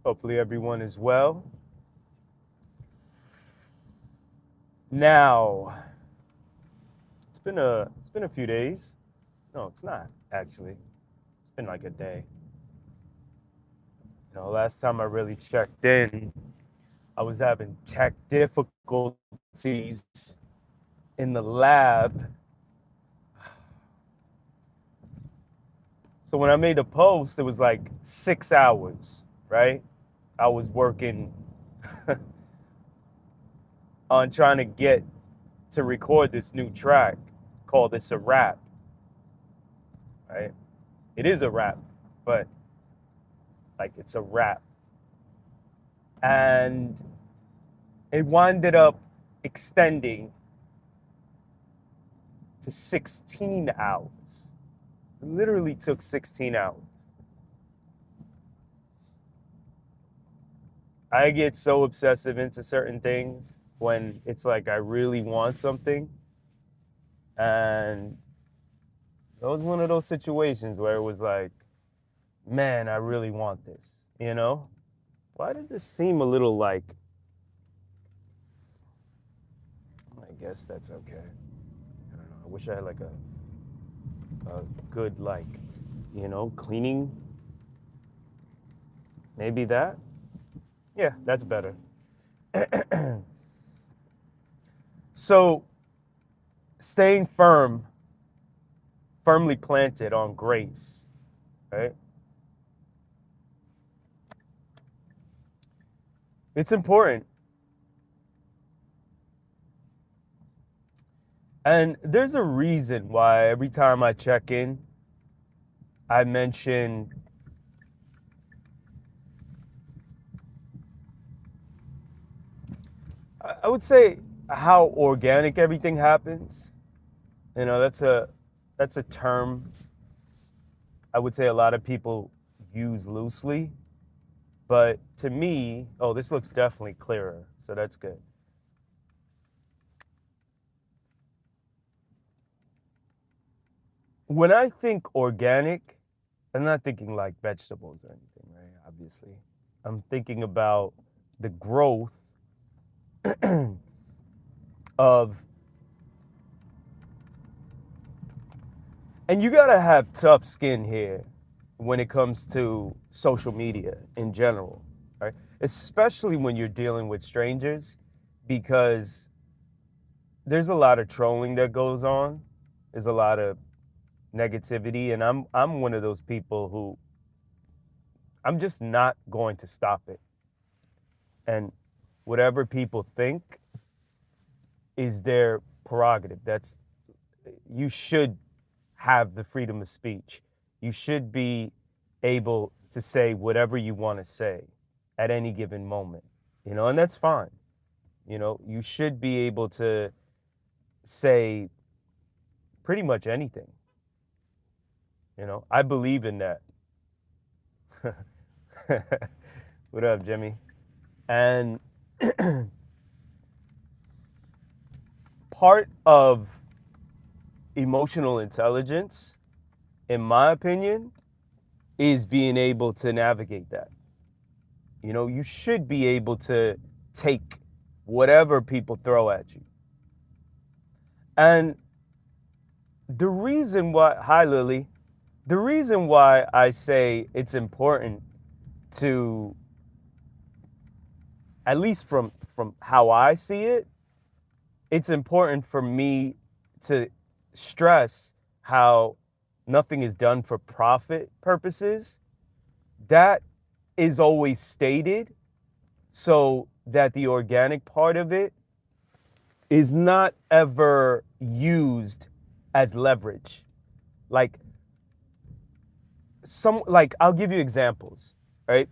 Hopefully everyone is well. Now, it's been a few days. No, it's not actually. It's been like a day. Last time I really checked in, I was having tech difficulties in the lab. So when I made the post, it was like 6 hours, right? I was working on trying to get to record this new track called It's a Rap, right? It is a rap, but like it's a rap. And it winded up extending to 16 hours. It literally took 16 hours. I get so obsessive into certain things when it's like I really want something. And it was one of those situations where it was like, man, I really want this, you know? Why does this seem a little like, I guess that's okay. I don't know. I wish I had like a good, like, cleaning. Maybe that? Yeah, that's better. So, staying firmly planted on grace, right? It's important. And there's a reason why every time I check in, I mention I would say how organic everything happens. That's a term I would say a lot of people use loosely, but to me, oh, this looks definitely clearer, so that's good. When I think organic, I'm not thinking like vegetables or anything, right? Obviously. I'm thinking about the growth of, and you gotta have tough skin here when it comes to social media in general, right? Especially when you're dealing with strangers, because there's a lot of trolling that goes on. There's a lot of negativity, and I'm one of those people who I'm just not going to stop it. And whatever people think is their prerogative. You should have the freedom of speech. You should be able to say whatever you want to say at any given moment, and that's fine. You should be able to say pretty much anything. I believe in that. What up, Jimmy? And part of emotional intelligence, in my opinion, is being able to navigate that. You should be able to take whatever people throw at you. And the reason why, hi Lily, the reason why I say it's important to, at least from how I see it, it's important for me to stress how nothing is done for profit purposes. That is always stated so that the organic part of it is not ever used as leverage. Like I'll give you examples, right?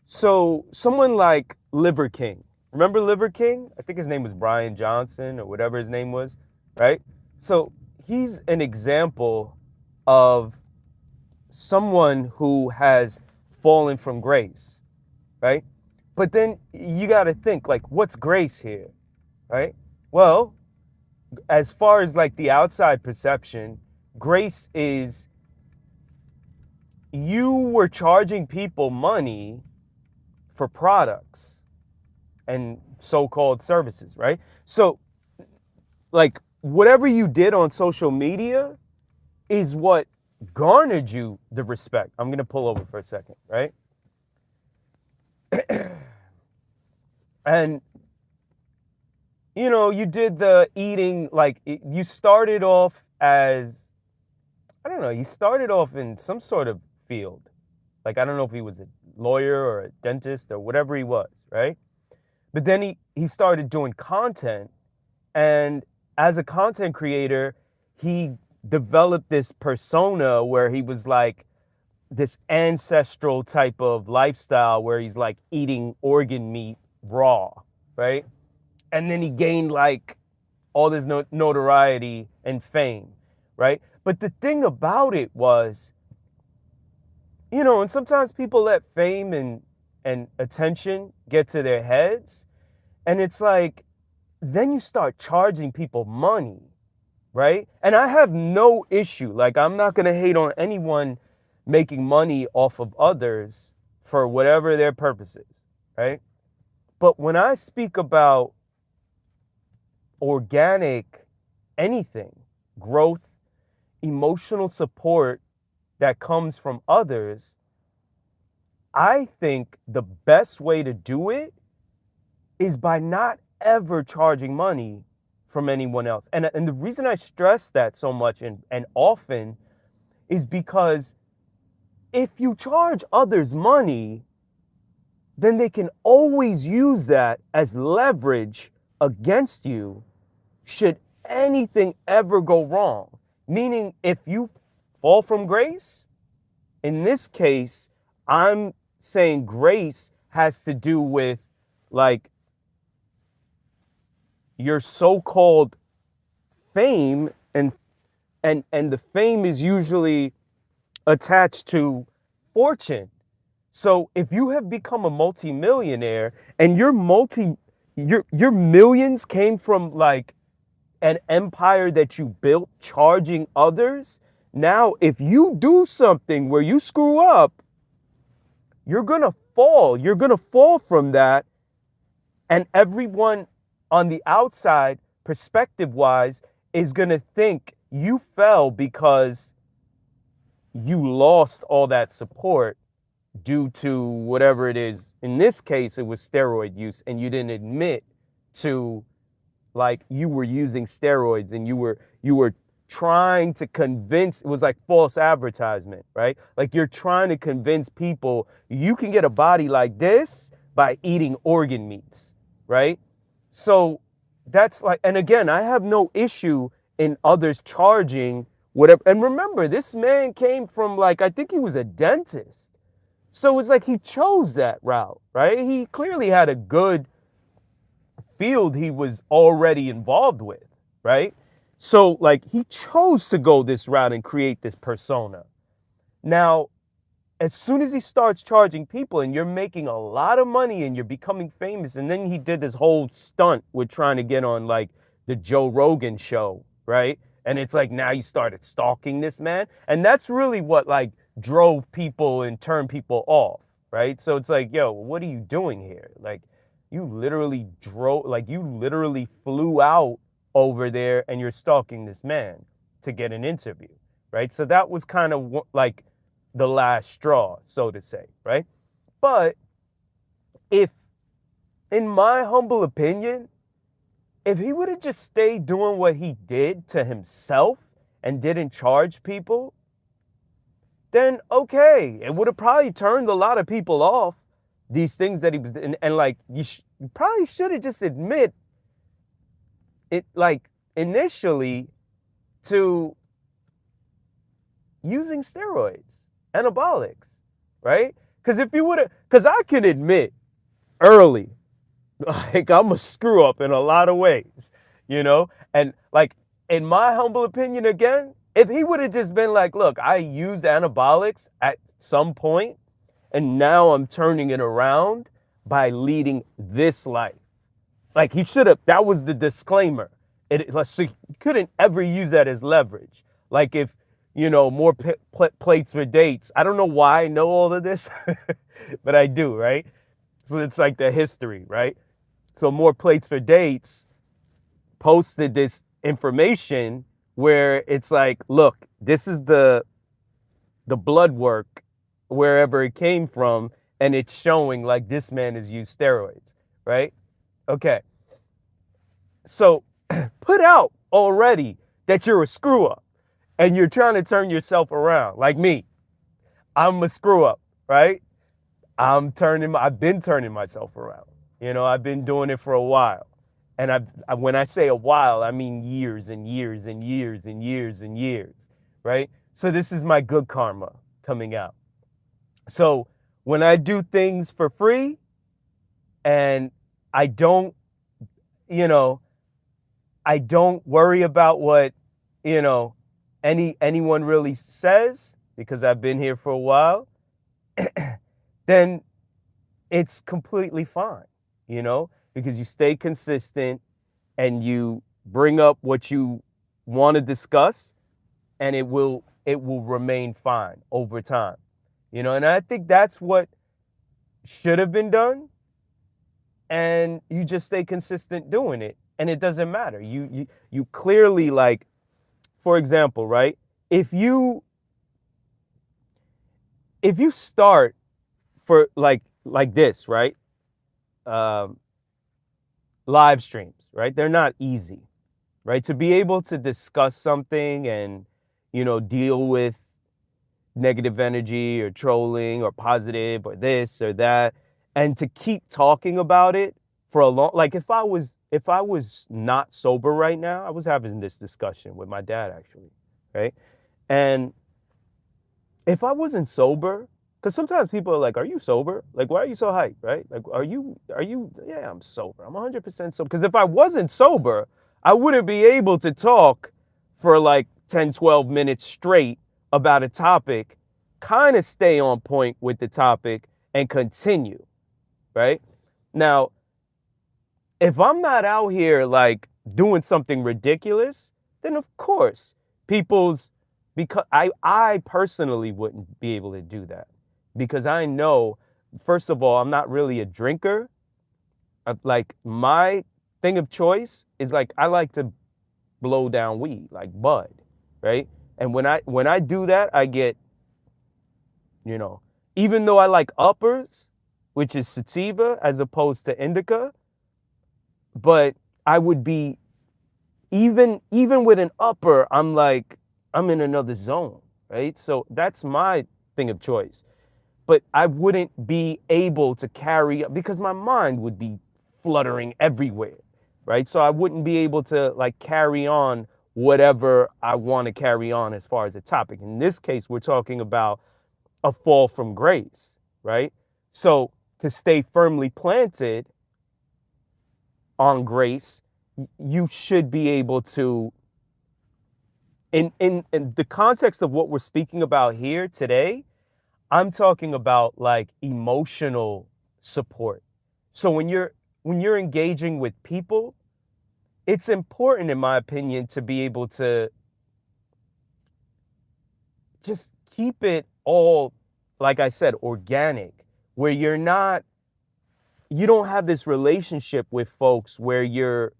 So someone like Liver King. Remember Liver King? I think his name was Brian Johnson or whatever his name was, right? So he's an example of someone who has fallen from grace, right? But then you got to think, like, what's grace here, right? Well, as far as like the outside perception, grace is you were charging people money for products and so-called services, right? So like whatever you did on social media is what garnered you the respect. I'm going to pull over for a second, right? And you know, you did the eating, like you started off as, I don't know, you started off in some sort of field. Like, I don't know if he was a lawyer or a dentist or whatever he was, right? But then he started doing content. And as a content creator, he developed this persona where he was like this ancestral type of lifestyle where he's like eating organ meat raw, right? And then he gained like all this notoriety and fame, right? But the thing about it was, you know, and sometimes people let fame and attention get to their heads. And it's like, then you start charging people money, right? And I have no issue. Like, I'm not going to hate on anyone making money off of others for whatever their purpose is, right? But when I speak about organic anything, growth, emotional support that comes from others, I think the best way to do it is by not ever charging money from anyone else. And the reason I stress that so much and often is because if you charge others money, then they can always use that as leverage against you should anything ever go wrong. Meaning, if you fall from grace, in this case, I'm saying grace has to do with like your so-called fame, and the fame is usually attached to fortune. So if you have become a multimillionaire and your millions came from like an empire that you built charging others, now if you do something where you screw up, you're gonna fall. You're gonna fall from that. And everyone on the outside, perspective-wise, is gonna think you fell because you lost all that support due to whatever it is. In this case, it was steroid use, and you didn't admit to like you were using steroids, and you were trying to convince, it was like false advertisement, right? Like you're trying to convince people you can get a body like this by eating organ meats, right? So that's like, and again, I have no issue in others charging whatever. And remember, this man came from like, I think he was a dentist. So it's like he chose that route, right? He clearly had a good field he was already involved with, right? So like he chose to go this route and create this persona. Now, as soon as he starts charging people and you're making a lot of money and you're becoming famous, and then he did this whole stunt with trying to get on like the Joe Rogan show, right? And it's like now you started stalking this man. And that's really what like drove people and turned people off, right? So it's like, yo, what are you doing here? Like you literally flew out over there and you're stalking this man to get an interview, right? So that was kind of like the last straw, so to say, right? But if, in my humble opinion, if he would have just stayed doing what he did to himself and didn't charge people, then okay, it would have probably turned a lot of people off, these things that he was, and like, you probably should have just admit it, like, initially to using steroids, anabolics, right? Because if you would have, because I can admit early, like, I'm a screw up in a lot of ways, you know? And like, in my humble opinion, again, if he would have just been like, look, I used anabolics at some point, and now I'm turning it around by leading this life. Like, he should have, that was the disclaimer. So you couldn't ever use that as leverage. Like, if more plates for dates. I don't know why I know all of this, but I do, right? So it's like the history, right? So more plates for dates posted this information where it's like, look, this is the blood work wherever it came from, and it's showing like this man has used steroids, right? Okay. So put out already that you're a screw up and you're trying to turn yourself around like me. I'm a screw up, right? I've been turning myself around. I've been doing it for a while. And when I say a while, I mean years and years and years and years and years, right? So this is my good karma coming out. So when I do things for free and I don't, you know, I don't worry about what, anyone really says because I've been here for a while, then it's completely fine, because you stay consistent and you bring up what you want to discuss, and it will remain fine over time. And I think that's what should have been done, and you just stay consistent doing it, and it doesn't matter. You clearly, like, for example, right? If you start for like this, right? Live streams, right? They're not easy, right? To be able to discuss something and, deal with negative energy or trolling or positive or this or that, and to keep talking about it for a long, like if I was not sober right now, I was having this discussion with my dad actually, right? And if I wasn't sober, because sometimes people are like, are you sober? Like, why are you so hyped, right? Like, are you, yeah, I'm sober. I'm 100% sober. Because if I wasn't sober, I wouldn't be able to talk for like 10, 12 minutes straight about a topic, kind of stay on point with the topic and continue, right? Now, if I'm not out here like doing something ridiculous, then of course because I personally wouldn't be able to do that, because I know, first of all, I'm not really a drinker. Like my thing of choice is like I like to blow down weed, like bud, right? And when I do that, I get, even though I like uppers, which is sativa as opposed to indica, but I would be, even with an upper, I'm like, I'm in another zone, right? So that's my thing of choice. But I wouldn't be able to carry, because my mind would be fluttering everywhere, right? So I wouldn't be able to like carry on whatever I want to carry on as far as a topic. In this case, we're talking about a fall from grace, right? So to stay firmly planted on grace, you should be able to, in the context of what we're speaking about here today, I'm talking about like emotional support. So when you're engaging with people, it's important, in my opinion, to be able to just keep it all, like I said, organic, where you don't have this relationship with folks where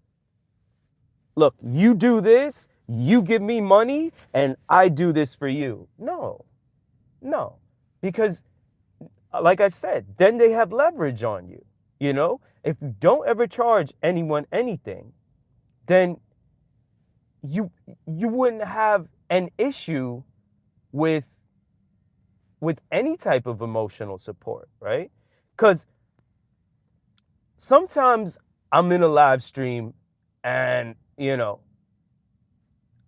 look, you do this, you give me money, and I do this for you. No, because like I said, then they have leverage on you. If you don't ever charge anyone anything, then you wouldn't have an issue with any type of emotional support, right? Because sometimes I'm in a live stream and,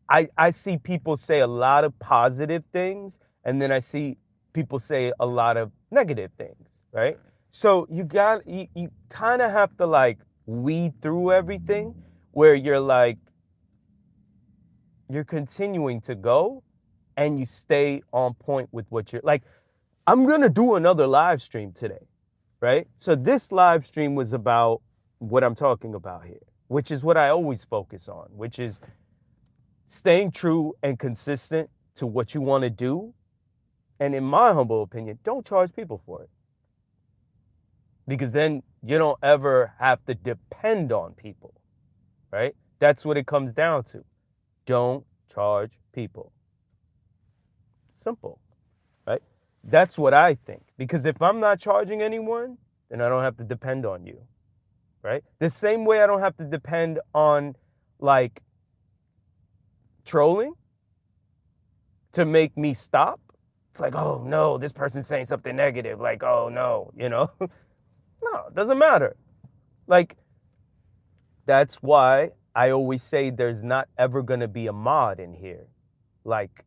I see people say a lot of positive things, and then I see people say a lot of negative things, right? So you kind of have to like weed through everything, where you're continuing to go and you stay on point with what you're like. I'm going to do another live stream today, right? So this live stream was about what I'm talking about here, which is what I always focus on, which is staying true and consistent to what you want to do. And in my humble opinion, don't charge people for it. Because then you don't ever have to depend on people, right? That's what it comes down to. Don't charge people. Simple, right? That's what I think. Because if I'm not charging anyone, then I don't have to depend on you, right? The same way I don't have to depend on, like, trolling to make me stop. It's like, oh no, this person's saying something negative. Like, oh no, No, it doesn't matter. Like, that's why I always say there's not ever going to be a mod in here, like,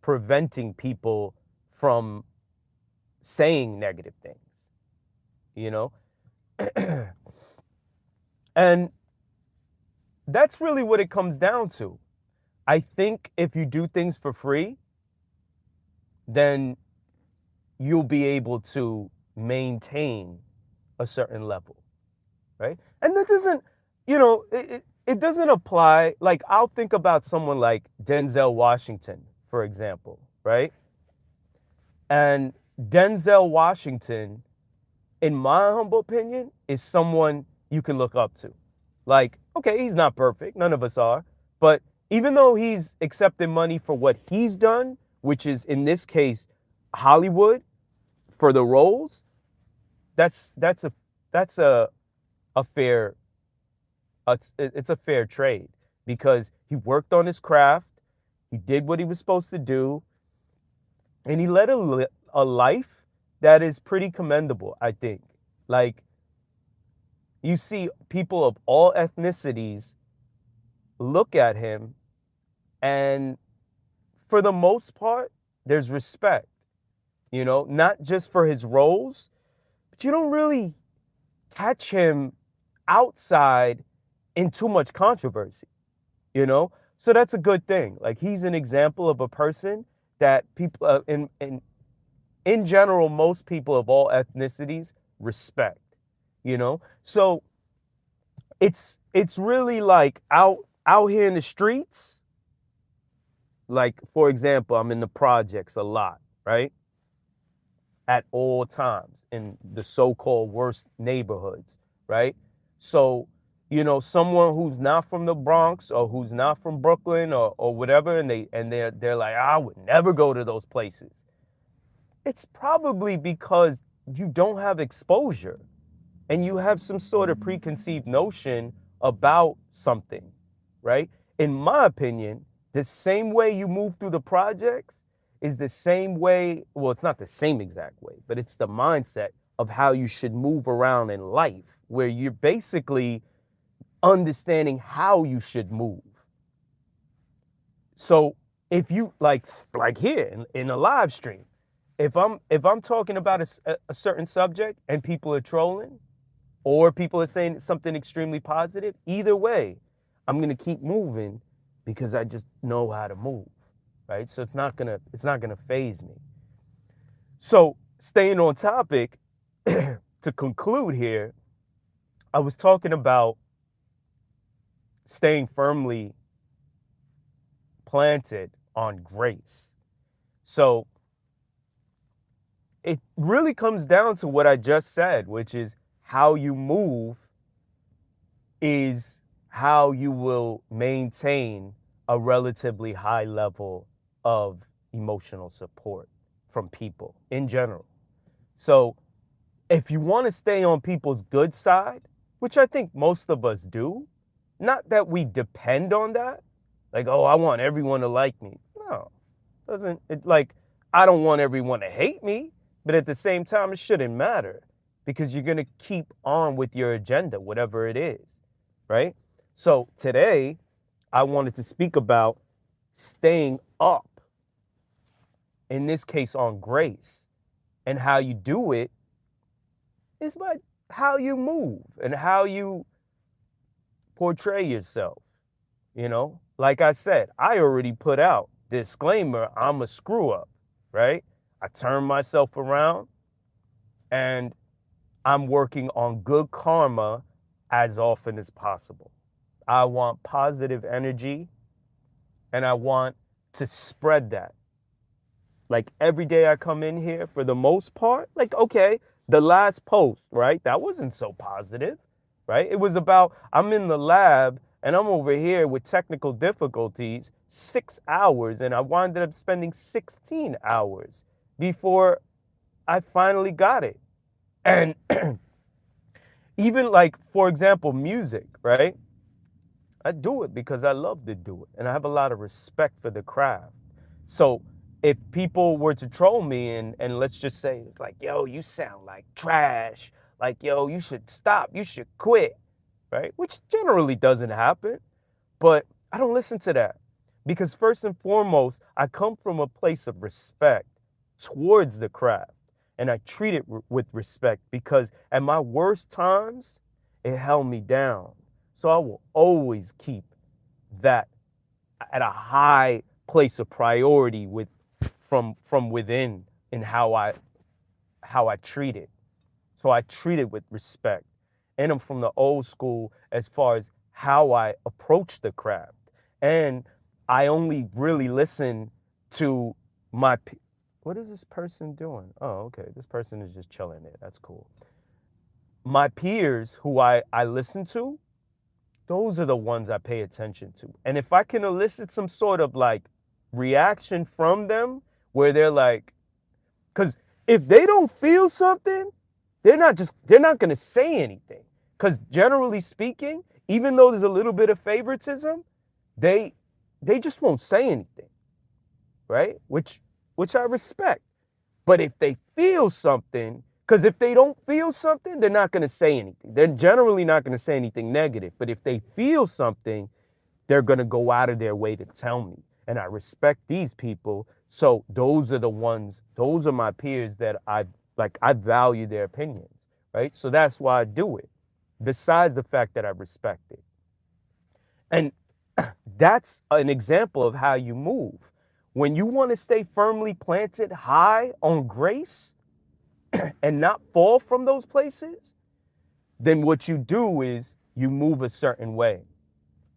preventing people from saying negative things, And that's really what it comes down to. I think if you do things for free, then you'll be able to maintain a certain level, right? And that doesn't, it doesn't apply. Like, I'll think about someone like Denzel Washington, for example, right? And Denzel Washington, in my humble opinion, is someone you can look up to. Like, okay, he's not perfect. None of us are. But even though he's accepted money for what he's done, which is, in this case, Hollywood, for the roles, that's a fair it's a fair trade, because he worked on his craft, he did what he was supposed to do, and he led a life that is pretty commendable, I think. Like, you see people of all ethnicities look at him, and for the most part, there's respect, not just for his roles, but you don't really catch him outside in too much controversy, So that's a good thing. Like, he's an example of a person that people, in general, most people of all ethnicities respect, So it's really like out here in the streets. Like, for example, I'm in the projects a lot, right? At all times, in the so-called worst neighborhoods, right? So, someone who's not from the Bronx, or who's not from Brooklyn, or whatever, and they're like, I would never go to those places. It's probably because you don't have exposure, and you have some sort of preconceived notion about something, right? In my opinion, the same way you move through the projects is the same way, well, it's not the same exact way, but it's the mindset of how you should move around in life, where you're basically understanding how you should move. So if you, like here in a live stream, if I'm talking about a certain subject and people are trolling, or people are saying something extremely positive, either way, I'm going to keep moving, because I just know how to move, right? So it's not gonna faze me. So, staying on topic, to conclude here, I was talking about staying firmly planted on grace. So it really comes down to what I just said, which is how you move is how you will maintain a relatively high level of emotional support from people in general. So if you want to stay on people's good side, which I think most of us do, not that we depend on that, like, oh, I want everyone to like me. No, I don't want everyone to hate me, but at the same time, it shouldn't matter, because you're going to keep on with your agenda, whatever it is, right? So today, I wanted to speak about staying up, in this case on grace, and how you do it is by how you move and how you portray yourself. Like I said, I already put out disclaimer, I'm a screw up, right? I turn myself around, and I'm working on good karma as often as possible. I want positive energy, and I want to spread that like every day I come in here for the most part, like, okay, the last post, right? That wasn't so positive, right? It was about, I'm in the lab and I'm over here with technical difficulties, 6 hours, and I wound up spending 16 hours before I finally got it. And even like, for example, music, right? I do it because I love to do it. And I have a lot of respect for the craft. So if people were to troll me and let's just say it's like, yo, you sound like trash. Like, yo, you should stop. You should quit. Right? Which generally doesn't happen. But I don't listen to that. Because first and foremost, I come from a place of respect towards the craft. And I treat it with respect because at my worst times, it held me down. So I will always keep that at a high place of priority from within in how I treat it. So I treat it with respect. And I'm from the old school as far as how I approach the craft. And I only really listen to my, what is this person doing? Oh, okay. This person is just chilling there. That's cool. My peers who I listen to, those are the ones I pay attention to. And if I can elicit some sort of like reaction from them where they're like, because if they don't feel something, they're not going to say anything. Because generally speaking, even though there's a little bit of favoritism, they just won't say anything, right? Which I respect. But if they feel something, because if they don't feel something, they're not going to say anything. They're generally not going to say anything negative. But if they feel something, they're going to go out of their way to tell me. And I respect these people. So those are the ones, those are my peers that I value their opinions, right? So that's why I do it, besides the fact that I respect it. And that's an example of how you move. When you want to stay firmly planted high on grace and not fall from those places, then what you do is you move a certain way.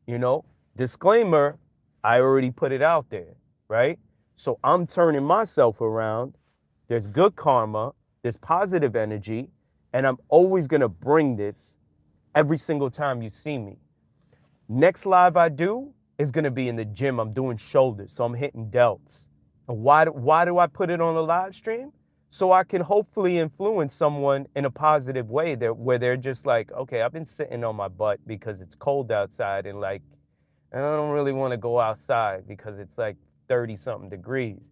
You know, disclaimer, I already put it out there, right? So I'm turning myself around. There's good karma, there's positive energy, and I'm always going to bring this every single time you see me. Next live I do is going to be in the gym. I'm doing shoulders, so I'm hitting delts. And why do I put it on a live stream? So I can hopefully influence someone in a positive way where they're just like, okay, I've been sitting on my butt because it's cold outside and like, I don't really want to go outside because it's like 30 something degrees.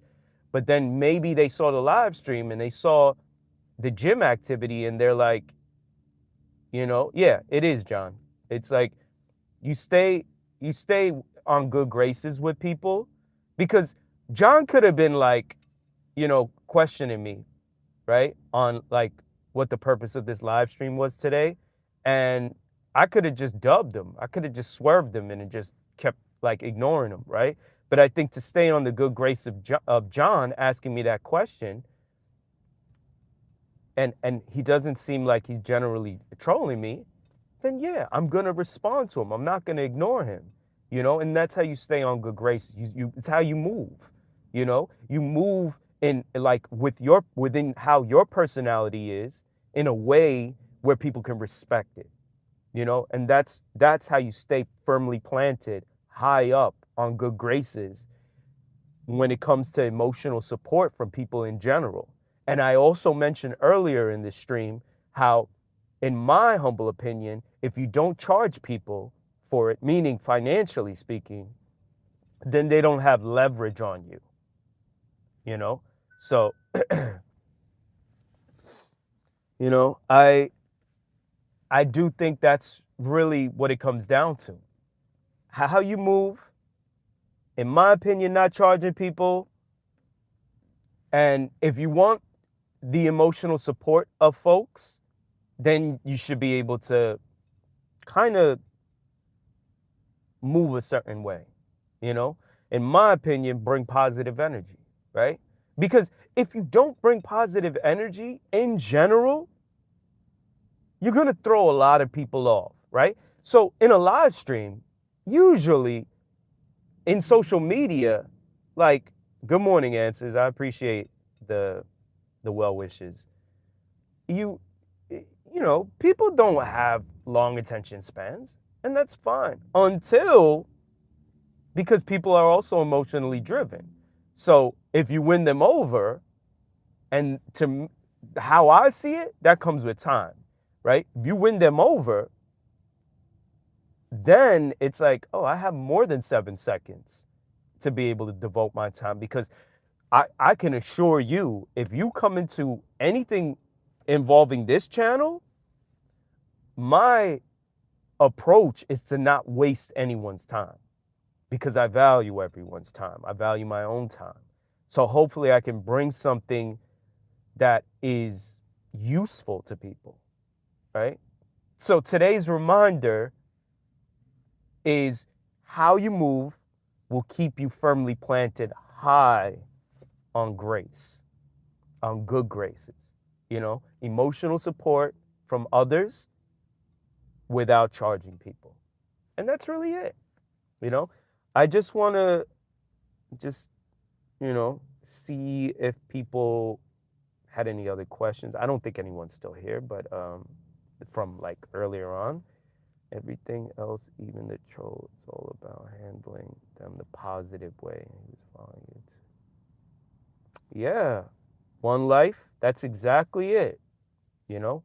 But then maybe they saw the live stream and they saw the gym activity and they're like, you know, yeah, it is, John. It's like you stay on good graces with people, because John could have been like, you know, questioning me, right, on like what the purpose of this live stream was today. And I could have just dubbed him. I could have just swerved him and just kept like ignoring him, right? But I think to stay on the good grace of John asking me that question, and he doesn't seem like he's generally trolling me, then yeah, I'm gonna respond to him. I'm not gonna ignore him, you know. And that's how you stay on good graces. It's how you move, you know. You move in like within how your personality is, in a way where people can respect it, you know. And that's how you stay firmly planted high up on good graces when it comes to emotional support from people in general. And I also mentioned earlier in this stream how, in my humble opinion, if you don't charge people for it, meaning financially speaking, then they don't have leverage on you, you know? So, you know, I do think that's really what it comes down to. How you move, in my opinion, not charging people. And if you want the emotional support of folks, then you should be able to kind of move a certain way, you know? In my opinion, bring positive energy, right? Because if you don't bring positive energy in general, you're going to throw a lot of people off, right? So in a live stream, usually in social media, like Good morning, Answers. I appreciate the well wishes. You you know, people don't have long attention spans, and that's fine until because people are also emotionally driven. So if you win them over, and how I see it, that comes with time, right? If you win them over, then it's like, oh, I have more than 7 seconds to be able to devote my time because I can assure you, if you come into anything involving this channel, my approach is to not waste anyone's time because I value everyone's time. I value my own time. So hopefully I can bring something that is useful to people, right? So today's reminder is how you move will keep you firmly planted high on grace, on good graces, emotional support from others without charging people. And that's really it. I just want to just, see if people had any other questions. I don't think anyone's still here, but from like earlier on, everything else, even the troll, it's all about handling them the positive way. He was following it. Yeah, one life. That's exactly it. You know.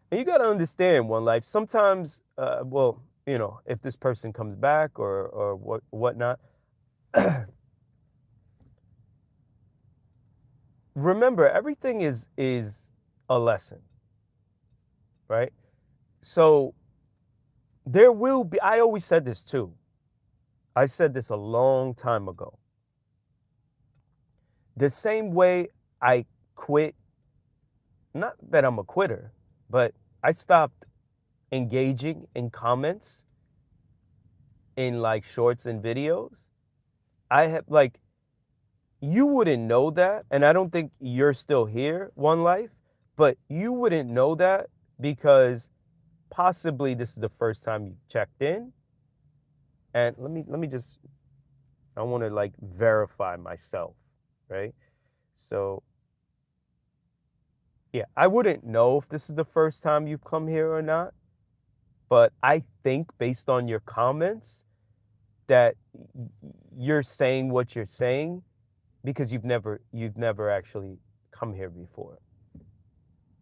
And you got to understand one life. Sometimes, if this person comes back or whatnot, remember everything is a lesson, right? So there will be. I always said this too. I said this a long time ago. The same way I quit, not that I'm a quitter, but I stopped engaging in comments in like shorts and videos. I have like, you wouldn't know that, and I don't think you're still here, One Life, but you wouldn't know that because possibly this is the first time you checked in. And let me just, I want to like verify myself, right? So yeah, I wouldn't know if this is the first time you've come here or not, but I think based on your comments that you're saying what you're saying because you've never actually come here before.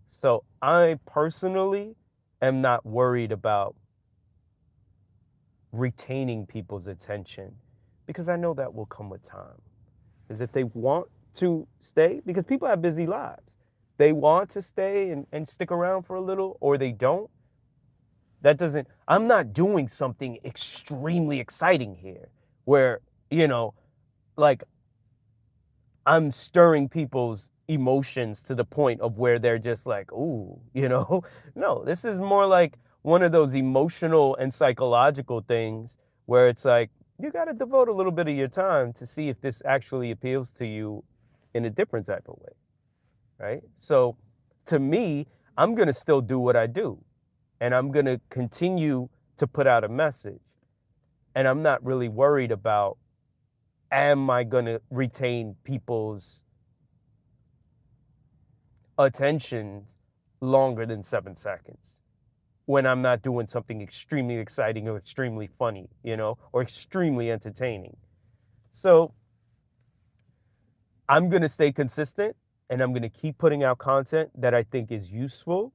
So I personally am not worried about retaining people's attention because I know that will come with time. Is if they want to stay, because people have busy lives. They want to stay and stick around for a little, or they don't. I'm not doing something extremely exciting here where, like I'm stirring people's emotions to the point of where they're just like, ooh, No, this is more like one of those emotional and psychological things where it's like, you got to devote a little bit of your time to see if this actually appeals to you in a different type of way, right? So to me, I'm going to still do what I do, and I'm going to continue to put out a message. And I'm not really worried about, am I going to retain people's attention longer than 7 seconds when I'm not doing something extremely exciting or extremely funny, or extremely entertaining. So I'm going to stay consistent, and I'm going to keep putting out content that I think is useful,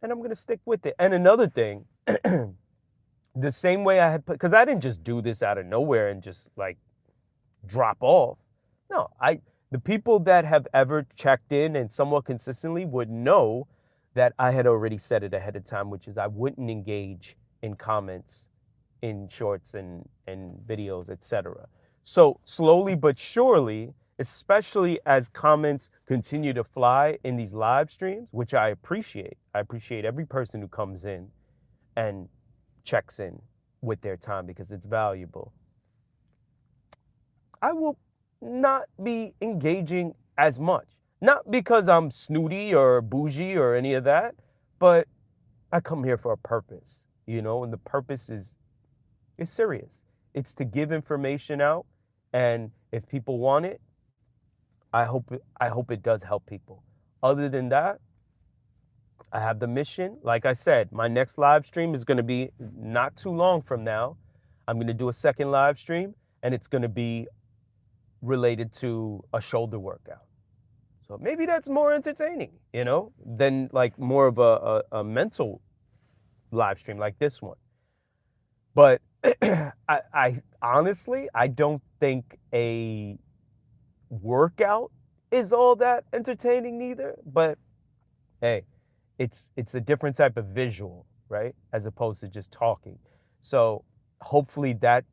and I'm going to stick with it. And another thing, the same way I had put, because I didn't just do this out of nowhere and just like drop off. No, the people that have ever checked in and somewhat consistently would know that I had already said it ahead of time, which is I wouldn't engage in comments in shorts and videos, etc. So slowly but surely, especially as comments continue to fly in these live streams, which I appreciate. I appreciate every person who comes in and checks in with their time because it's valuable. I will not be engaging as much. Not because I'm snooty or bougie or any of that, but I come here for a purpose, and the purpose is serious. It's to give information out, and if people want it, I hope it does help people. Other than that, I have the mission. Like I said, my next live stream is going to be not too long from now. I'm going to do a second live stream, and it's going to be related to a shoulder workout. So maybe that's more entertaining, than like more of a mental live stream like this one. But I honestly, I don't think a workout is all that entertaining neither. But hey, it's a different type of visual, right? As opposed to just talking. So hopefully that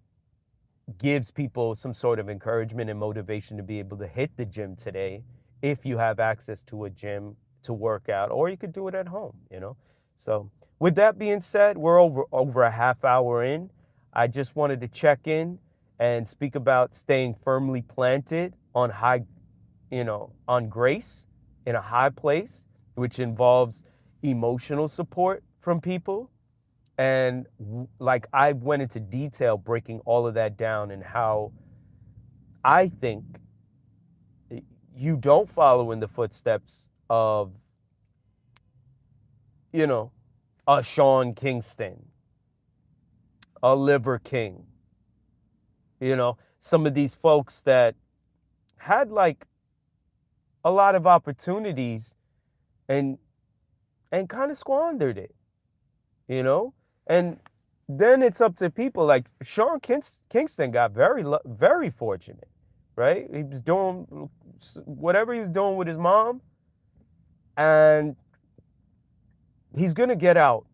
gives people some sort of encouragement and motivation to be able to hit the gym today, if you have access to a gym to work out, or you could do it at home, So with that being said, we're over a half hour in. I just wanted to check in and speak about staying firmly planted on on grace in a high place, which involves emotional support from people. And like I went into detail breaking all of that down, and how I think you don't follow in the footsteps of, a Sean Kingston, a Liver King, some of these folks that had like a lot of opportunities and kind of squandered it, and then it's up to people like Sean Kingston got very fortunate, right? He was doing whatever he was doing with his mom, and he's going to get out.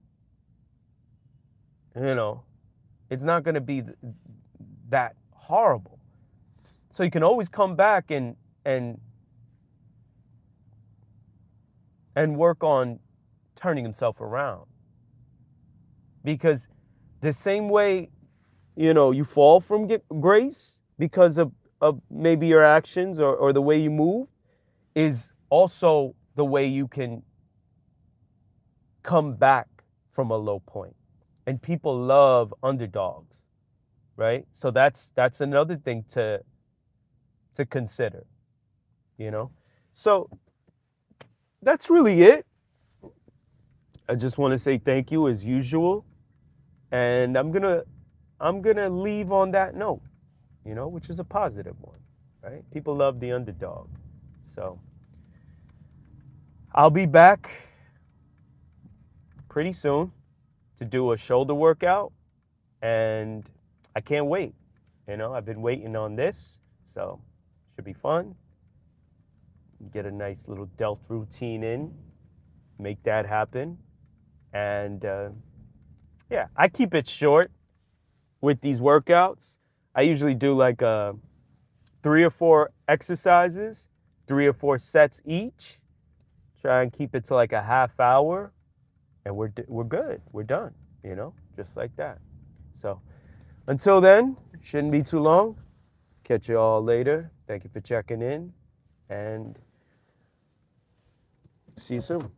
It's not going to be that horrible. So he can always come back and work on turning himself around. Because the same way, you fall from grace because of maybe your actions or the way you move, is also the way you can come back from a low point. And people love underdogs, right? So that's another thing to consider, So that's really it. I just want to say thank you as usual. And I'm gonna leave on that note, which is a positive one, right? People love the underdog. So I'll be back pretty soon to do a shoulder workout, and I can't wait. I've been waiting on this, so should be fun. Get a nice little delt routine in, make that happen. And yeah, I keep it short with these workouts. I usually do like 3 or 4 exercises, 3 or 4 sets each. Try and keep it to like a half hour, and we're good. We're done, just like that. So until then, shouldn't be too long. Catch you all later. Thank you for checking in, and see you soon.